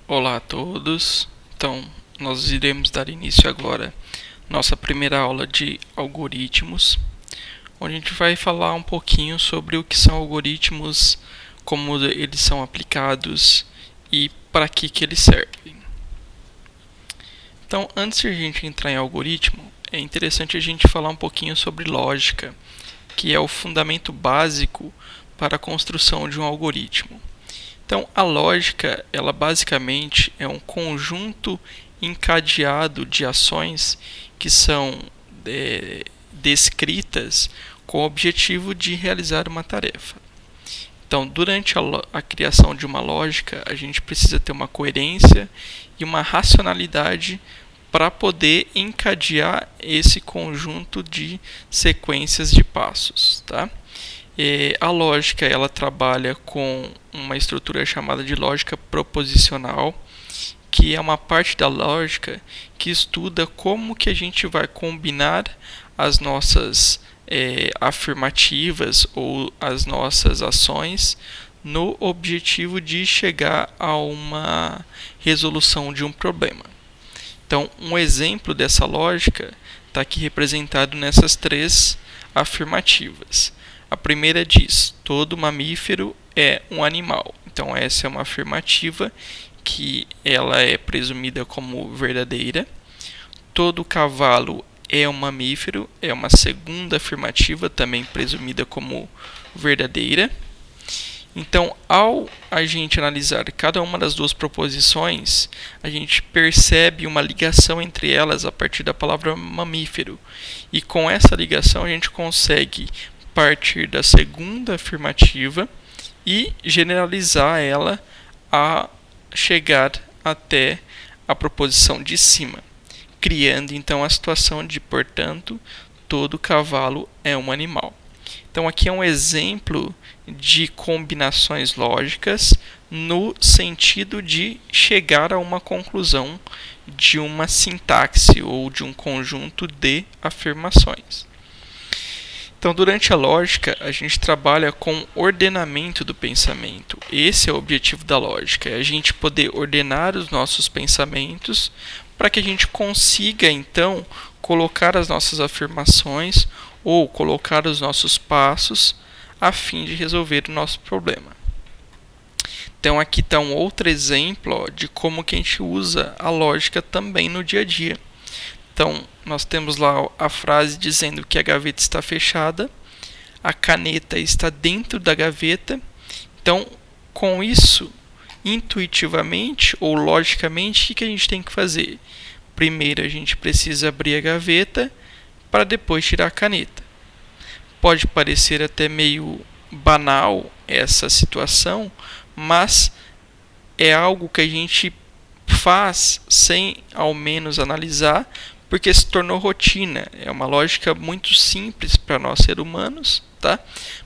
Olá a todos. Então, nós iremos dar início agora à nossa primeira aula de algoritmos, onde a gente vai falar um pouquinho sobre o que são algoritmos, como eles são aplicados e para que eles servem. Então, antes de a gente entrar em algoritmo, é interessante a gente falar um pouquinho sobre lógica, que é o fundamento básico para a construção de um algoritmo. Então, a lógica, ela basicamente é um conjunto encadeado de ações que são descritas com o objetivo de realizar uma tarefa. Então, durante a criação de uma lógica, a gente precisa ter uma coerência e uma racionalidade para poder encadear esse conjunto de sequências de passos, tá? A lógica ela trabalha com uma estrutura chamada de lógica proposicional, que é uma parte da lógica que estuda como que a gente vai combinar as nossas afirmativas ou as nossas ações no objetivo de chegar a uma resolução de um problema. Então, um exemplo dessa lógica está aqui representado nessas três afirmativas. A primeira diz: todo mamífero é um animal. Então essa é uma afirmativa que ela é presumida como verdadeira. Todo cavalo é um mamífero é uma segunda afirmativa, também presumida como verdadeira. Então, ao a gente analisar cada uma das duas proposições, a gente percebe uma ligação entre elas a partir da palavra mamífero. E com essa ligação a gente consegue partir da segunda afirmativa e generalizar ela a chegar até a proposição de cima, criando então a situação de, portanto, todo cavalo é um animal. Então aqui é um exemplo de combinações lógicas no sentido de chegar a uma conclusão de uma sintaxe ou de um conjunto de afirmações. Então, durante a lógica, a gente trabalha com ordenamento do pensamento. Esse é o objetivo da lógica, é a gente poder ordenar os nossos pensamentos para que a gente consiga, então, colocar as nossas afirmações ou colocar os nossos passos a fim de resolver o nosso problema. Então, aqui está um outro exemplo de como que a gente usa a lógica também no dia a dia. Então, nós temos lá a frase dizendo que a gaveta está fechada, a caneta está dentro da gaveta. Então, com isso, intuitivamente ou logicamente, o que a gente tem que fazer? Primeiro, a gente precisa abrir a gaveta para depois tirar a caneta. Pode parecer até meio banal essa situação, mas é algo que a gente faz sem ao menos analisar, porque se tornou rotina. É uma lógica muito simples para nós seres humanos, tá?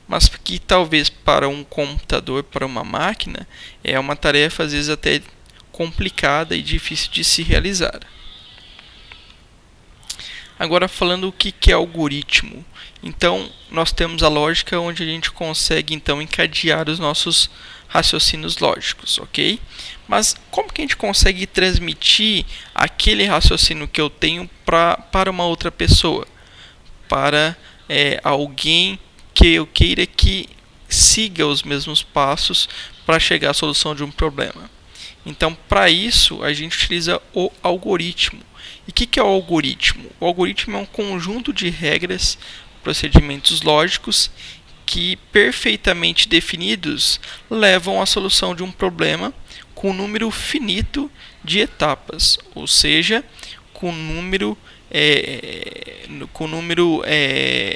Mas que talvez para um computador, para uma máquina, é uma tarefa às vezes até complicada e difícil de se realizar. Agora, falando o que é algoritmo. Então, nós temos a lógica onde a gente consegue então encadear os nossos raciocínios lógicos, ok? Mas como que a gente consegue transmitir aquele raciocínio que eu tenho para uma outra pessoa? Para alguém que eu queira que siga os mesmos passos para chegar à solução de um problema. Então, para isso, a gente utiliza o algoritmo. E o que é o algoritmo? O algoritmo é um conjunto de regras, procedimentos lógicos que, perfeitamente definidos, levam à solução de um problema com um número finito de etapas, ou seja, com número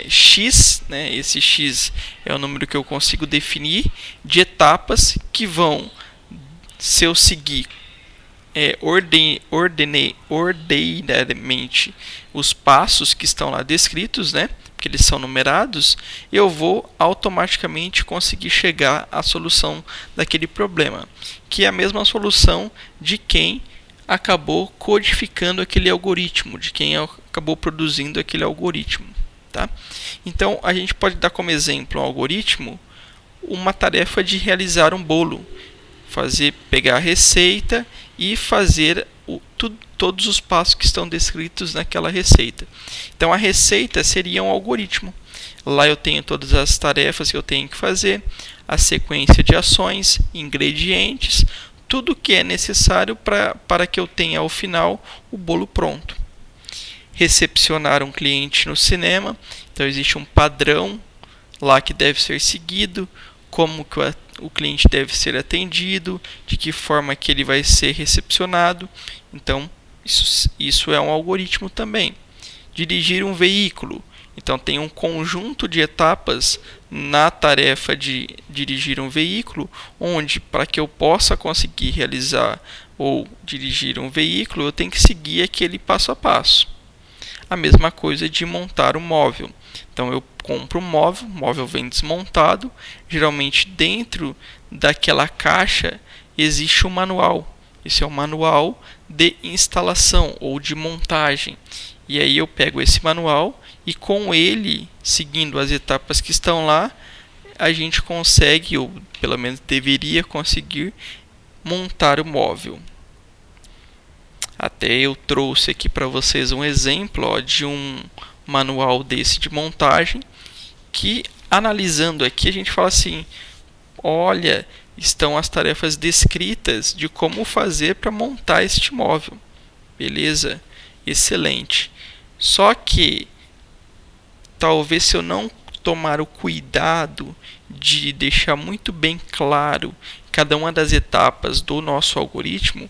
x, né? Esse x é o número que eu consigo definir de etapas que vão, se eu seguir ordenadamente os passos que estão lá descritos, né? Porque eles são numerados, eu vou automaticamente conseguir chegar à solução daquele problema, que é a mesma solução de quem acabou codificando aquele algoritmo, de quem acabou produzindo aquele algoritmo, tá? Então, a gente pode dar como exemplo um algoritmo uma tarefa de realizar um bolo. pegar a receita e fazer todos os passos que estão descritos naquela receita. Então a receita seria um algoritmo. Lá eu tenho todas as tarefas que eu tenho que fazer, a sequência de ações, ingredientes, tudo que é necessário para que eu tenha ao final o bolo pronto. Recepcionar um cliente no cinema, então existe um padrão lá que deve ser seguido, como que o cliente deve ser atendido, de que forma que ele vai ser recepcionado. Então isso é um algoritmo também. Dirigir um veículo, então tem um conjunto de etapas na tarefa de dirigir um veículo, onde para que eu possa conseguir realizar ou dirigir um veículo, eu tenho que seguir aquele passo a passo. A mesma coisa de montar um móvel. Então eu compro um móvel, o móvel vem desmontado, geralmente dentro daquela caixa existe um manual. Esse é o manual de instalação ou de montagem. E aí eu pego esse manual e com ele, seguindo as etapas que estão lá, a gente consegue, ou pelo menos deveria conseguir, montar o móvel. Até eu trouxe aqui para vocês um exemplo de um manual desse de montagem, que analisando aqui a gente fala assim, olha, estão as tarefas descritas de como fazer para montar este móvel. Beleza? Excelente. Só que talvez se eu não tomar o cuidado de deixar muito bem claro cada uma das etapas do nosso algoritmo,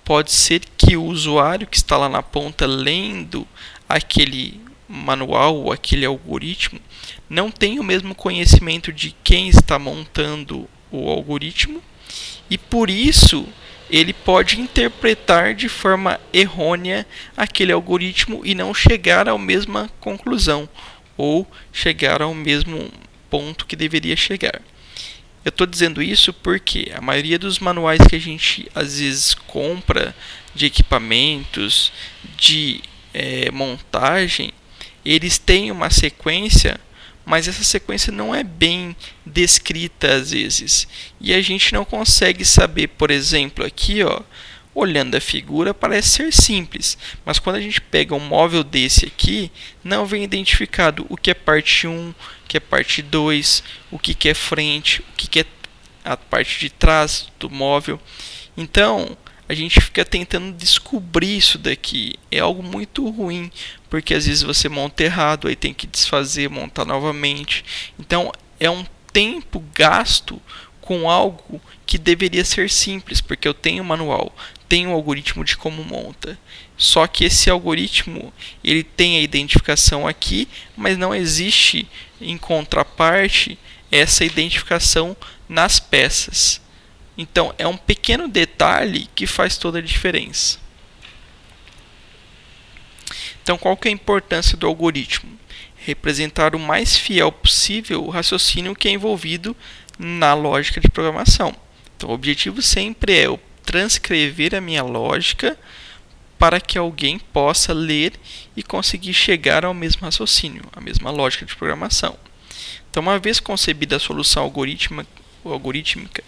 pode ser que o usuário que está lá na ponta lendo aquele manual ou aquele algoritmo não tenha o mesmo conhecimento de quem está montando o algoritmo e por isso ele pode interpretar de forma errônea aquele algoritmo e não chegar à mesma conclusão ou chegar ao mesmo ponto que deveria chegar. Eu estou dizendo isso porque a maioria dos manuais que a gente às vezes compra de equipamentos, de montagem, eles têm uma sequência, mas essa sequência não é bem descrita às vezes. E a gente não consegue saber, por exemplo, aqui, olhando a figura parece ser simples, mas quando a gente pega um móvel desse aqui, não vem identificado o que é parte 1, o que é parte 2, o que é frente, o que é a parte de trás do móvel. Então, a gente fica tentando descobrir isso daqui. É algo muito ruim, porque às vezes você monta errado, aí tem que desfazer, montar novamente. Então, é um tempo gasto com algo que deveria ser simples, porque eu tenho um manual, tenho um algoritmo de como monta. Só que esse algoritmo, ele tem a identificação aqui, mas não existe em contraparte essa identificação nas peças. Então, é um pequeno detalhe que faz toda a diferença. Então, qual que é a importância do algoritmo? Representar o mais fiel possível o raciocínio que é envolvido na lógica de programação. Então, o objetivo sempre é eu transcrever a minha lógica para que alguém possa ler e conseguir chegar ao mesmo raciocínio, a mesma lógica de programação. Então, uma vez concebida a solução algorítmica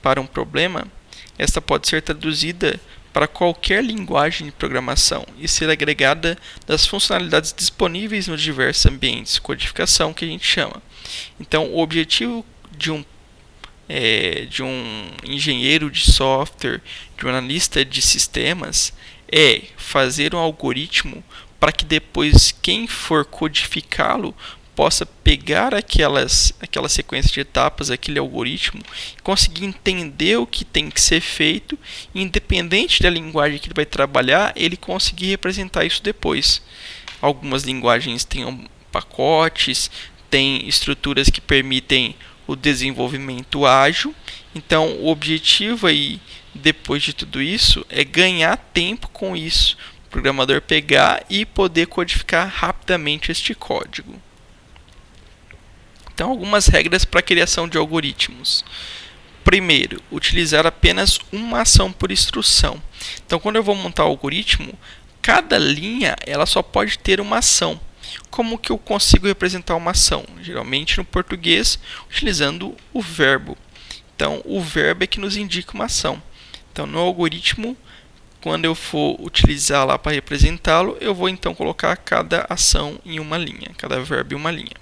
para um problema, esta pode ser traduzida para qualquer linguagem de programação e ser agregada das funcionalidades disponíveis nos diversos ambientes de codificação que a gente chama. Então, o objetivo de um engenheiro de software, de um analista de sistemas, é fazer um algoritmo para que depois quem for codificá-lo possa pegar aquela sequência de etapas, aquele algoritmo, conseguir entender o que tem que ser feito, e, independente da linguagem que ele vai trabalhar, ele conseguir representar isso depois. Algumas linguagens têm pacotes, têm estruturas que permitem o desenvolvimento ágil. Então, o objetivo aí, depois de tudo isso, é ganhar tempo com isso. O programador pegar e poder codificar rapidamente este código. Então, algumas regras para a criação de algoritmos. Primeiro, utilizar apenas uma ação por instrução. Então, quando eu vou montar o algoritmo, cada linha ela só pode ter uma ação. Como que eu consigo representar uma ação? Geralmente no português, utilizando o verbo. Então, o verbo é que nos indica uma ação. Então, no algoritmo, quando eu for utilizar lá para representá-lo, eu vou então colocar cada ação em uma linha, cada verbo em uma linha.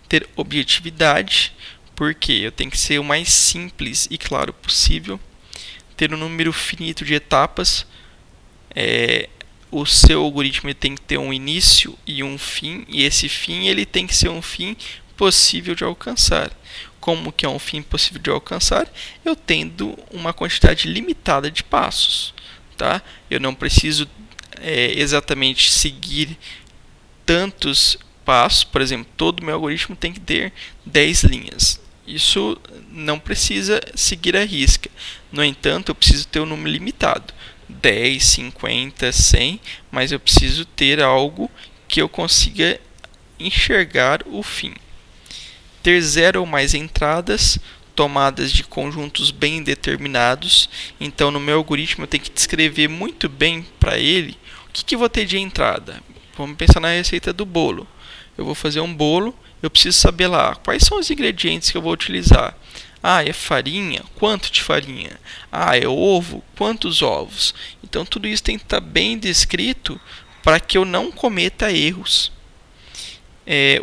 Ter objetividade, porque eu tenho que ser o mais simples e claro possível. Ter um número finito de etapas. O seu algoritmo tem que ter um início e um fim, e esse fim ele tem que ser um fim possível de alcançar. Como que é um fim possível de alcançar? Eu tendo uma quantidade limitada de passos. Tá? Eu não preciso exatamente seguir tantos passos. Por exemplo, todo o meu algoritmo tem que ter 10 linhas. Isso não precisa seguir à risca. No entanto, eu preciso ter um número limitado. 10, 50, 100, mas eu preciso ter algo que eu consiga enxergar o fim. Ter 0 ou mais entradas, tomadas de conjuntos bem determinados. Então, no meu algoritmo, eu tenho que descrever muito bem para ele o que eu vou ter de entrada. Vamos pensar na receita do bolo. Eu vou fazer um bolo, eu preciso saber lá quais são os ingredientes que eu vou utilizar. É farinha? Quanto de farinha? É ovo? Quantos ovos? Então, tudo isso tem que estar bem descrito para que eu não cometa erros.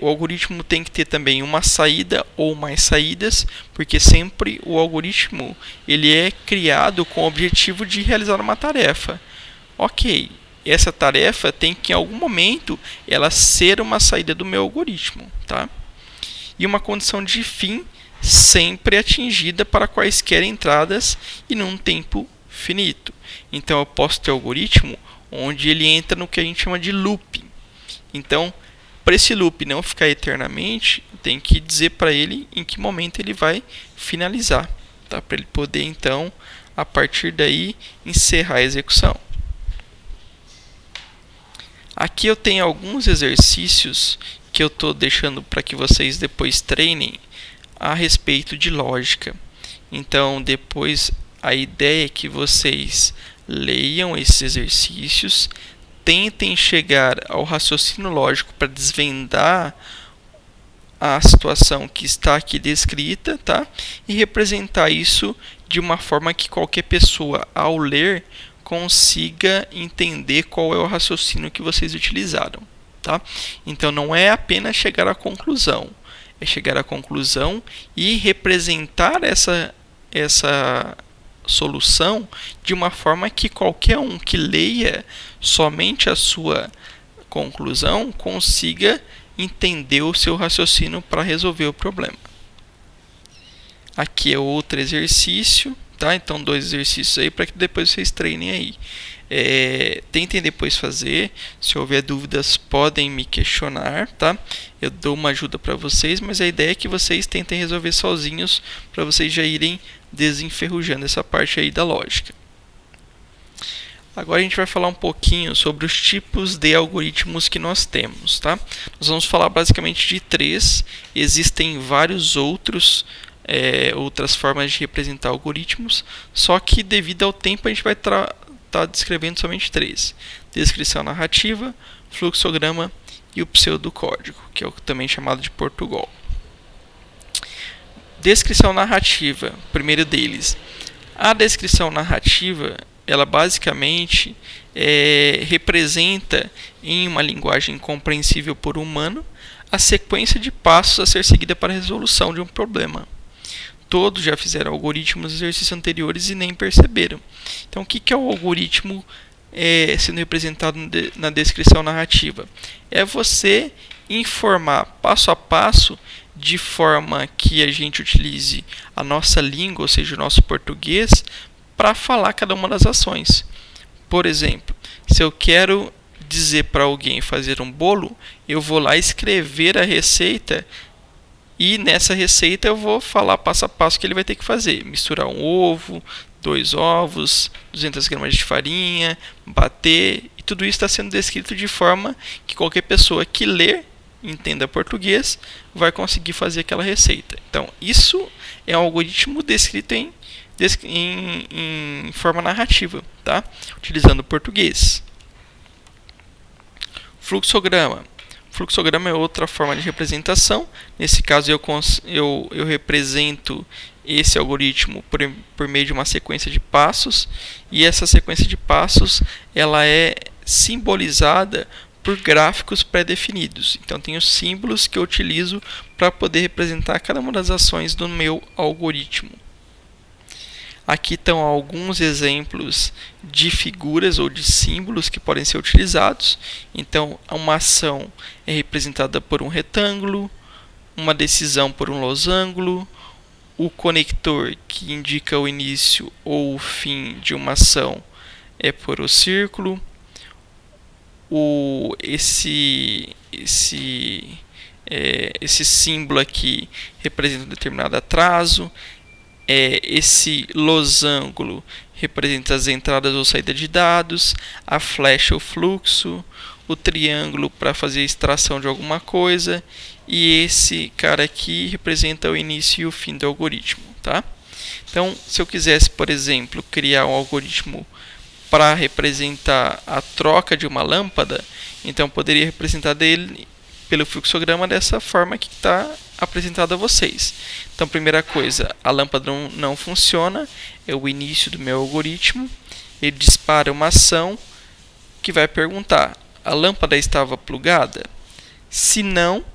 O algoritmo tem que ter também uma saída ou mais saídas, porque sempre o algoritmo ele é criado com o objetivo de realizar uma tarefa. Ok, essa tarefa tem que em algum momento ela ser uma saída do meu algoritmo, tá? E uma condição de fim sempre atingida para quaisquer entradas e num tempo finito. Então eu posso ter algoritmo onde ele entra no que a gente chama de loop. Então, para esse loop não ficar eternamente, tem que dizer para ele em que momento ele vai finalizar, tá? Para ele poder então, a partir daí, encerrar a execução. Aqui eu tenho alguns exercícios que eu estou deixando para que vocês depois treinem a respeito de lógica. Então, depois a ideia é que vocês leiam esses exercícios, tentem chegar ao raciocínio lógico para desvendar a situação que está aqui descrita, tá? E representar isso de uma forma que qualquer pessoa, ao ler, consiga entender qual é o raciocínio que vocês utilizaram, tá? Então, não é apenas chegar à conclusão, é chegar à conclusão e representar essa solução de uma forma que qualquer um que leia somente a sua conclusão consiga entender o seu raciocínio para resolver o problema. Aqui é outro exercício, tá? Então, 2 exercícios aí para que depois vocês treinem aí. Tentem depois fazer. Se houver dúvidas, podem me questionar, tá? Eu dou uma ajuda para vocês, mas a ideia é que vocês tentem resolver sozinhos para vocês já irem desenferrujando essa parte aí da lógica. Agora a gente vai falar um pouquinho sobre os tipos de algoritmos que nós temos, tá? Nós vamos falar basicamente de 3. Existem vários outras formas de representar algoritmos, só que devido ao tempo a gente vai estar descrevendo somente 3. Descrição narrativa, fluxograma e o pseudocódigo, que é o também chamado de Portugal. Descrição narrativa, primeiro deles. A descrição narrativa, ela basicamente representa em uma linguagem compreensível por humano a sequência de passos a ser seguida para a resolução de um problema. Todos já fizeram algoritmos nos exercícios anteriores e nem perceberam. Então, o que é o algoritmo sendo representado na descrição narrativa? É você informar passo a passo de forma que a gente utilize a nossa língua, ou seja, o nosso português, para falar cada uma das ações. Por exemplo, se eu quero dizer para alguém fazer um bolo, eu vou lá escrever a receita e nessa receita eu vou falar passo a passo que ele vai ter que fazer. Misturar um ovo, 2 ovos, 200 gramas de farinha, bater, e tudo isso está sendo descrito de forma que qualquer pessoa que ler, entenda português, vai conseguir fazer aquela receita. Então, isso é um algoritmo descrito em forma narrativa, tá? Utilizando o português. Fluxograma. Fluxograma é outra forma de representação. Nesse caso, eu represento esse algoritmo por meio de uma sequência de passos, e essa sequência de passos ela é simbolizada por gráficos pré-definidos. Então, tenho símbolos que eu utilizo para poder representar cada uma das ações do meu algoritmo. Aqui estão alguns exemplos de figuras ou de símbolos que podem ser utilizados. Então, uma ação é representada por um retângulo, uma decisão por um losango, o conector que indica o início ou o fim de uma ação é por o círculo, esse símbolo aqui representa um determinado atraso, esse losango representa as entradas ou saídas de dados, a flecha o fluxo, o triângulo para fazer a extração de alguma coisa, e esse cara aqui representa o início e o fim do algoritmo, tá? Então, se eu quisesse, por exemplo, criar um algoritmo para representar a troca de uma lâmpada, então eu poderia representar dele pelo fluxograma dessa forma que está apresentado a vocês. Então, primeira coisa, a lâmpada não funciona, é o início do meu algoritmo. Ele dispara uma ação que vai perguntar: a lâmpada estava plugada? Se não,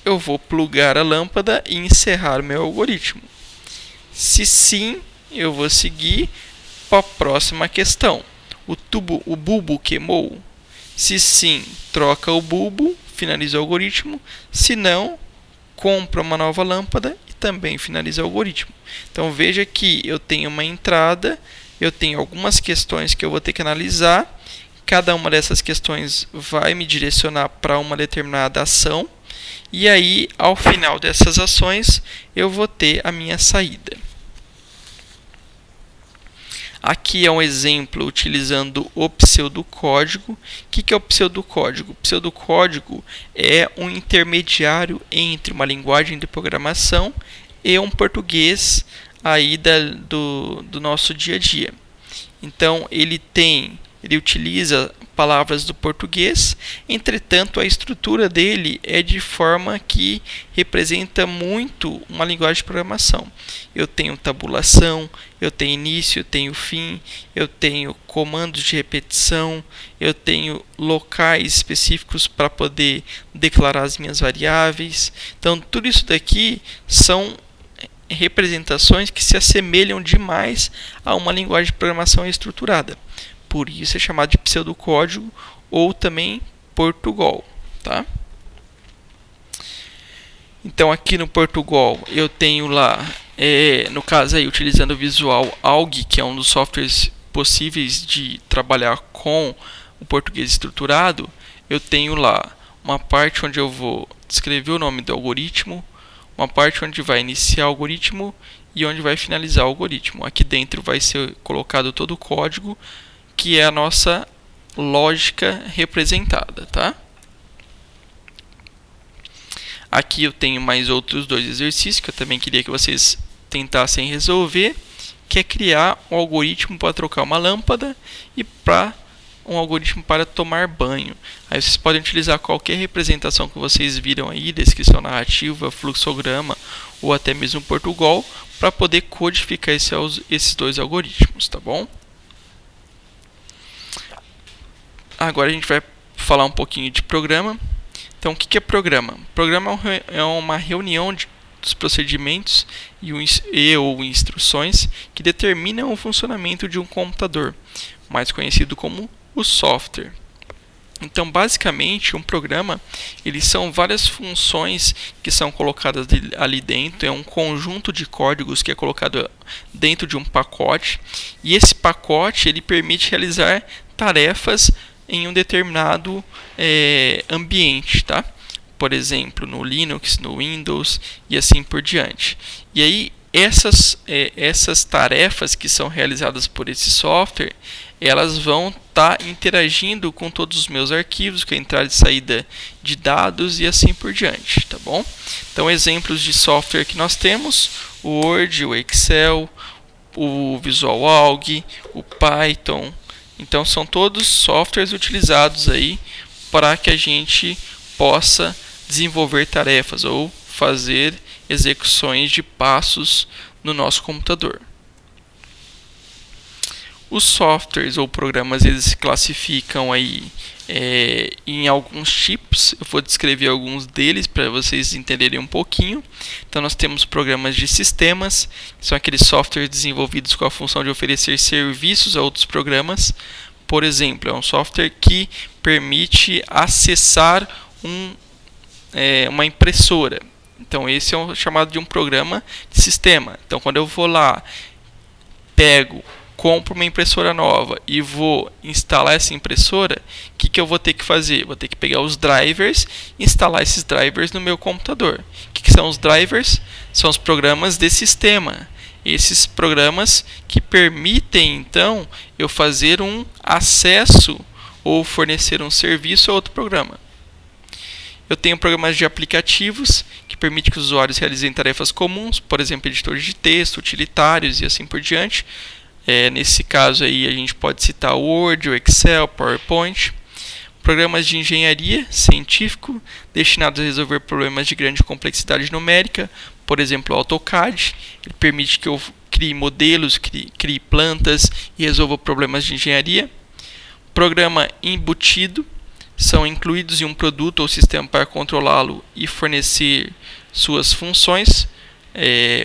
eu vou plugar a lâmpada e encerrar o meu algoritmo. Se sim, eu vou seguir para a próxima questão. O bulbo queimou? Se sim, troca o bulbo, finaliza o algoritmo. Se não, compra uma nova lâmpada e também finaliza o algoritmo. Então veja que eu tenho uma entrada, eu tenho algumas questões que eu vou ter que analisar. Cada uma dessas questões vai me direcionar para uma determinada ação. E aí, ao final dessas ações, eu vou ter a minha saída. Aqui é um exemplo utilizando o pseudocódigo. O que é o pseudocódigo? O pseudocódigo é um intermediário entre uma linguagem de programação e um português aí do nosso dia a dia. Então, ele utiliza palavras do português, entretanto a estrutura dele é de forma que representa muito uma linguagem de programação. Eu tenho tabulação, eu tenho início, eu tenho fim, eu tenho comandos de repetição, eu tenho locais específicos para poder declarar as minhas variáveis. Então tudo isso daqui são representações que se assemelham demais a uma linguagem de programação estruturada. Por isso é chamado de pseudocódigo ou também Portugal, tá? Então aqui no Portugal eu tenho lá, no caso aí utilizando o Visual Alg, que é um dos softwares possíveis de trabalhar com o português estruturado, eu tenho lá uma parte onde eu vou descrever o nome do algoritmo, uma parte onde vai iniciar o algoritmo e onde vai finalizar o algoritmo. Aqui dentro vai ser colocado todo o código, que é a nossa lógica representada, tá? Aqui eu tenho mais outros dois exercícios que eu também queria que vocês tentassem resolver, que é criar um algoritmo para trocar uma lâmpada e para um algoritmo para tomar banho. Aí vocês podem utilizar qualquer representação que vocês viram aí, descrição narrativa, fluxograma ou até mesmo Portugal, para poder codificar esses dois algoritmos, tá bom? Agora a gente vai falar um pouquinho de programa. Então, o que é programa? Programa é uma reunião dos procedimentos ou instruções que determinam o funcionamento de um computador, mais conhecido como o software. Então, basicamente, um programa, eles são várias funções que são colocadas ali dentro, é um conjunto de códigos que é colocado dentro de um pacote, e esse pacote ele permite realizar tarefas em um determinado ambiente, tá? Por exemplo, no Linux, no Windows e assim por diante. E aí, essas tarefas que são realizadas por esse software, elas vão estar interagindo com todos os meus arquivos, com a entrada e saída de dados e assim por diante, tá bom? Então, exemplos de software que nós temos: o Word, o Excel, o Visual Alg, o Python. Então, são todos softwares utilizados aí para que a gente possa desenvolver tarefas ou fazer execuções de passos no nosso computador. Os softwares ou programas, eles se classificam aí em alguns tipos. Eu vou descrever alguns deles para vocês entenderem um pouquinho. Então nós temos programas de sistemas, que são aqueles softwares desenvolvidos com a função de oferecer serviços a outros programas. Por exemplo, é um software que permite acessar uma impressora. Então esse é chamado de um programa de sistema. Então quando eu vou lá, compro uma impressora nova e vou instalar essa impressora, o que eu vou ter que fazer? Vou ter que pegar os drivers e instalar esses drivers no meu computador. O que são os drivers? São os programas de sistema. Esses programas que permitem, então, eu fazer um acesso ou fornecer um serviço a outro programa. Eu tenho programas de aplicativos que permitem que os usuários realizem tarefas comuns, por exemplo, editores de texto, utilitários e assim por diante. Nesse caso aí a gente pode citar o Word, o Excel, PowerPoint. Programas de engenharia científico destinados a resolver problemas de grande complexidade numérica, por exemplo, o AutoCAD. Ele permite que eu crie modelos, crie plantas e resolva problemas de engenharia. Programa embutido, são incluídos em um produto ou sistema para controlá-lo e fornecer suas funções.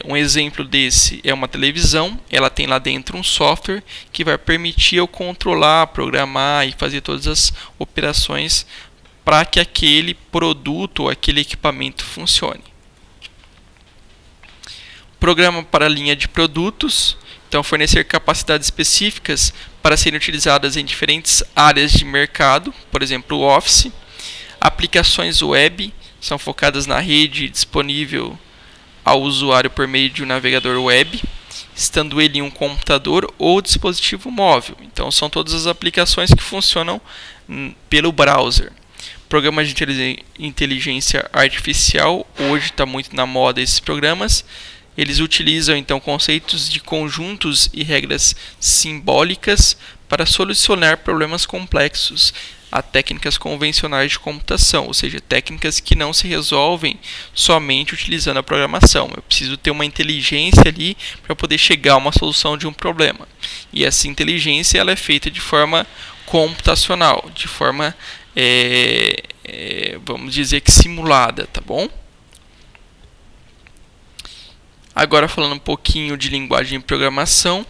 Um exemplo desse é uma televisão. Ela tem lá dentro um software que vai permitir eu controlar, programar e fazer todas as operações para que aquele produto ou aquele equipamento funcione. Programa para a linha de produtos. Então, fornecer capacidades específicas para serem utilizadas em diferentes áreas de mercado, por exemplo, o Office. Aplicações web são focadas na rede disponível ao usuário por meio de um navegador web, estando ele em um computador ou dispositivo móvel. Então, são todas as aplicações que funcionam pelo browser. Programas de inteligência artificial, hoje está muito na moda esses programas. Eles utilizam então conceitos de conjuntos e regras simbólicas para solucionar problemas complexos. Há técnicas convencionais de computação, ou seja, técnicas que não se resolvem somente utilizando a programação. Eu preciso ter uma inteligência ali para poder chegar a uma solução de um problema. E essa inteligência ela é feita de forma computacional, de forma, vamos dizer que simulada, tá bom? Agora falando um pouquinho de linguagem de programação.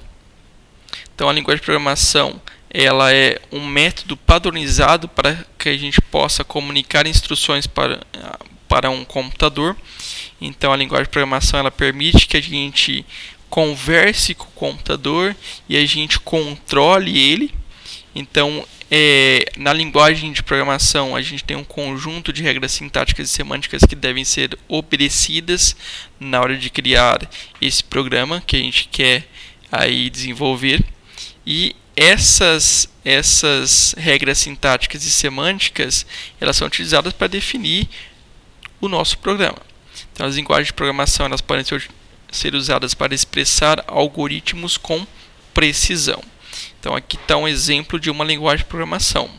Então a linguagem de programação ela é um método padronizado para que a gente possa comunicar instruções para um computador. Então a linguagem de programação ela permite que a gente converse com o computador e a gente controle ele. Então na linguagem de programação a gente tem um conjunto de regras sintáticas e semânticas que devem ser obedecidas na hora de criar esse programa que a gente quer aí desenvolver. E essas regras sintáticas e semânticas elas são utilizadas para definir o nosso programa. Então as linguagens de programação elas podem ser usadas para expressar algoritmos com precisão. Então aqui está um exemplo de uma linguagem de programação.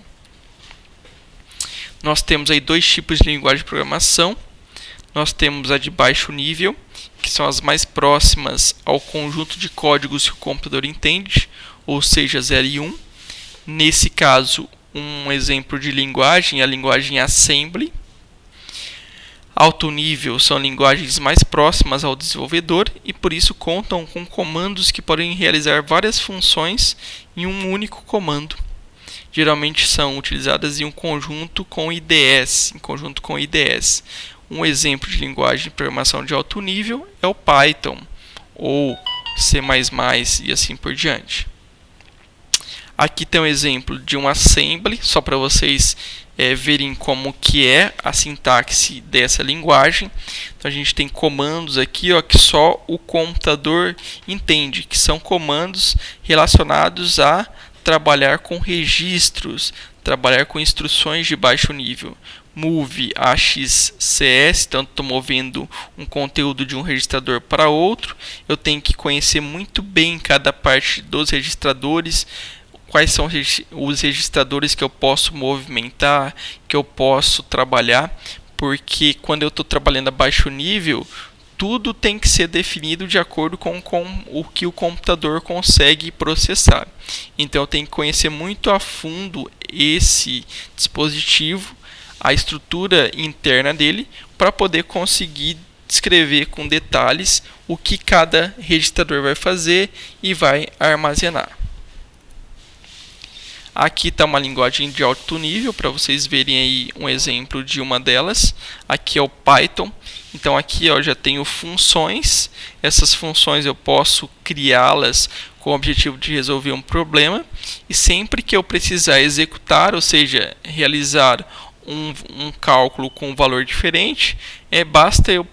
Nós temos aí dois tipos de linguagem de programação. Nós temos a de baixo nível, que são as mais próximas ao conjunto de códigos que o computador entende, ou seja, 0 e 1. Nesse caso, um exemplo de linguagem é a linguagem Assembly. Alto nível são linguagens mais próximas ao desenvolvedor e por isso contam com comandos que podem realizar várias funções em um único comando. Geralmente são utilizadas em um conjunto com IDEs. Um exemplo de linguagem de programação de alto nível é o Python ou C++ e assim por diante. Aqui tem um exemplo de um assembly, só para vocês verem como que é a sintaxe dessa linguagem. Então a gente tem comandos aqui que só o computador entende, que são comandos relacionados a trabalhar com registros, trabalhar com instruções de baixo nível. Move AXCS, então estou movendo um conteúdo de um registrador para outro. Eu tenho que conhecer muito bem cada parte dos registradores, quais são os registradores que eu posso movimentar, que eu posso trabalhar, porque quando eu estou trabalhando a baixo nível, tudo tem que ser definido de acordo com o que o computador consegue processar. Então eu tenho que conhecer muito a fundo esse dispositivo, a estrutura interna dele, para poder conseguir descrever com detalhes o que cada registrador vai fazer e vai armazenar. Aqui está uma linguagem de alto nível, para vocês verem aí um exemplo de uma delas. Aqui é o Python. Então aqui eu já tenho funções. Essas funções eu posso criá-las com o objetivo de resolver um problema. E sempre que eu precisar executar, ou seja, realizar um cálculo com um valor diferente, basta eu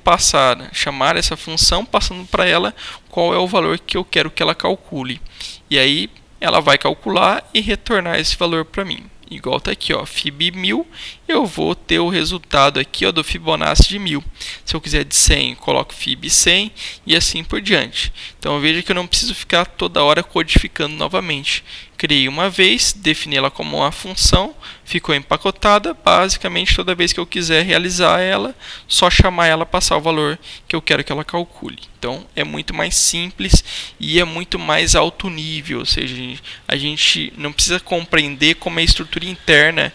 chamar essa função, passando para ela qual é o valor que eu quero que ela calcule. E aí ela vai calcular e retornar esse valor para mim. Igual está aqui, ó, Fib 1000, eu vou ter o resultado aqui, ó, do Fibonacci de 1000. Se eu quiser de 100, coloco Fib 100 e assim por diante. Então veja que eu não preciso ficar toda hora codificando novamente. Criei uma vez, defini ela como uma função, ficou empacotada. Basicamente, toda vez que eu quiser realizar ela, só chamar ela, passar o valor que eu quero que ela calcule. Então é muito mais simples e é muito mais alto nível, ou seja, a gente não precisa compreender como é a estrutura interna,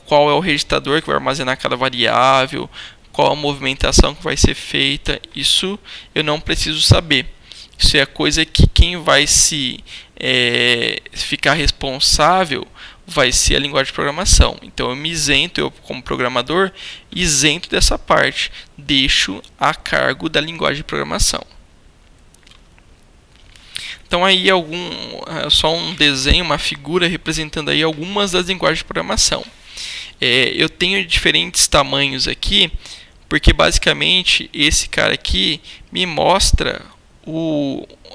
qual é o registrador que vai armazenar cada variável, qual a movimentação que vai ser feita. Isso eu não preciso saber. Isso é a coisa que quem vai ficar responsável vai ser a linguagem de programação. Então eu me isento, eu como programador, isento dessa parte, deixo a cargo da linguagem de programação. Então aí só um desenho, uma figura representando aí algumas das linguagens de programação. Eu tenho diferentes tamanhos aqui, porque basicamente esse cara aqui me mostra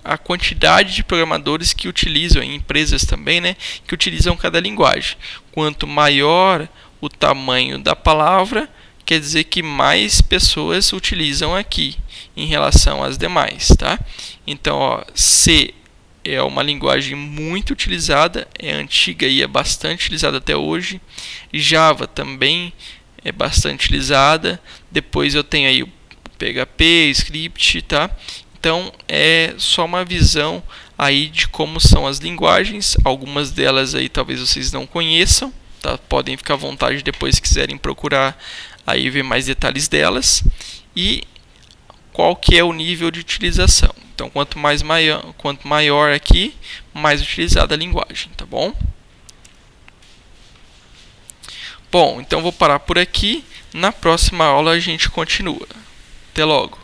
a quantidade de programadores que utilizam, em empresas também, né, que utilizam cada linguagem. Quanto maior o tamanho da palavra, quer dizer que mais pessoas utilizam aqui em relação às demais, tá? Então, ó, C é uma linguagem muito utilizada, é antiga e é bastante utilizada até hoje. Java também é bastante utilizada. Depois eu tenho aí o PHP, Script, tá? Então é só uma visão aí de como são as linguagens. Algumas delas aí talvez vocês não conheçam, tá? Podem ficar à vontade depois se quiserem procurar aí ver mais detalhes delas. E qual que é o nível de utilização. Então quanto maior aqui, mais utilizada a linguagem, tá bom? Bom, então vou parar por aqui. Na próxima aula a gente continua. Até logo!